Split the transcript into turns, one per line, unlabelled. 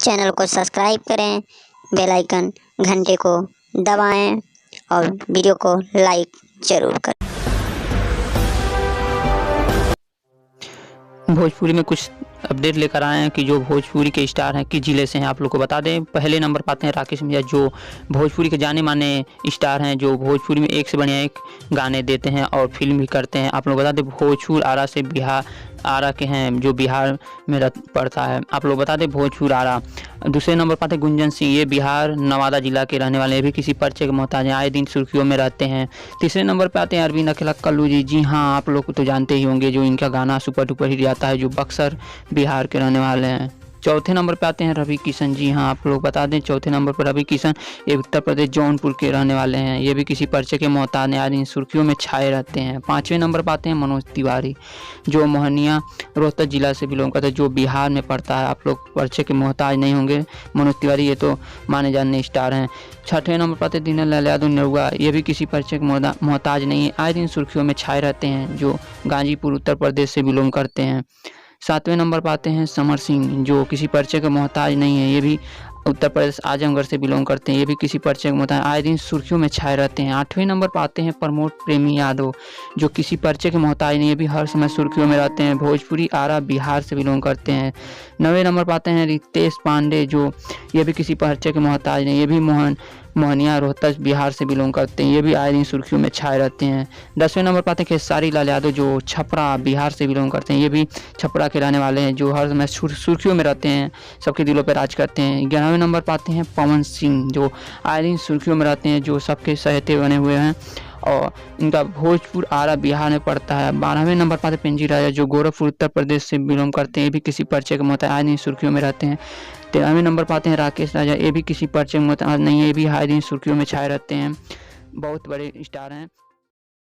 Channel को subscribe करें, bell icon घंटे को दबाएं और वीडियो को लाइक जरूर करें।
भोजपुरी में कुछ अपडेट लेकर आए हैं कि जो भोजपुरी के स्टार हैं किस जिले से हैं आप लोग को बता दें। पहले नंबर पाते हैं राकेश मिश्रा, जो भोजपुरी के जाने माने स्टार हैं, जो भोजपुरी में एक से बढ़िया एक गाने देते हैं और फिल्म भी करते हैं। आप लोग बता दें भोजपुर आरा से बिहार आरा के हैं, जो बिहार में पड़ता है। आप लोग बता दें भोजपुर आरा। दूसरे नंबर पाते हैं गुंजन सिंह, ये बिहार नवादा जिला के रहने वाले हैं, भी किसी परिचय के मोहताज हैं, आए दिन सुर्खियों में रहते हैं। तीसरे नंबर पे आते हैं अरविंद अकेला कल्लू जी। जी हाँ, आप लोग तो जानते ही होंगे, जो इनका गाना सुपर डुपर हिट जाता है, जो बक्सर बिहार के रहने वाले हैं। चौथे नंबर पे आते हैं रवि किशन। जी हाँ, आप लोग बता दें चौथे नंबर पर रवि किशन, ये उत्तर प्रदेश जौनपुर के रहने वाले हैं, ये भी किसी परिचय के मोहताज हैं, आज सुर्खियों में छाए रहते हैं। पाँचवें नंबर पर आते हैं मनोज तिवारी, जो मोहनिया रोहतक जिला से बिलोंग करते हैं, जो बिहार में पड़ता है। आप लोग परिचय के मोहताज नहीं होंगे मनोज तिवारी, ये तो माने जाने स्टार हैं। छठवें नंबर पर आते हैं दीनदयाल यादव निरहुआ, ये भी किसी परिचय के मोहताज नहीं है, आए दिन सुर्खियों में छाए रहते हैं, जो गाजीपुर उत्तर प्रदेश से बिलोंग करते हैं। सातवें नंबर पर आते हैं समर सिंह, जो किसी परिचय के मोहताज नहीं है, ये भी उत्तर प्रदेश आजमगढ़ से बिलोंग करते हैं, ये भी किसी परिचय के मोहताज, आए दिन सुर्खियों में छाए रहते हैं। आठवें नंबर पर आते हैं प्रमोद प्रेमी यादव, जो किसी परिचय के मोहताज नहीं, ये भी हर समय सुर्खियों में रहते हैं, भोजपुरी आरा बिहार से बिलोंग करते हैं। 9वें नंबर पर आते हैं रितेश पांडे, जो ये भी किसी परिचय के मोहताज नहीं, ये भी मोहनिया रोहतक बिहार से बिलोंग करते हैं, ये भी आए दिन सुर्खियों में छाए रहते हैं। 10वें नंबर पर आते हैं खेसारी लाल यादव, जो छपरा बिहार से बिलोंग करते हैं, ये भी छपरा के रहने वाले हैं, जो हर समय सुर्खियों में रहते हैं, सबके दिलों पर राज करते हैं। 11वें नंबर पर आते हैं पवन सिंह, जो आए दिन सुर्खियों में रहते हैं, जो सबके सहते बने हुए हैं और इनका भोजपुर आरा बिहार में पड़ता है। 12वें नंबर पर आते हैं पेंजी राजा, जो गोरखपुर उत्तर प्रदेश से बिलोंग करते हैं, ये भी किसी परिचय के मोहताज, आए दिन सुर्खियों में रहते हैं। 13वें नंबर पर आते हैं राकेश राजा, ये भी किसी परिचय के मोहताज नहीं है, ये भी आए दिन सुर्खियों में छाए रहते हैं, बहुत बड़े स्टार हैं।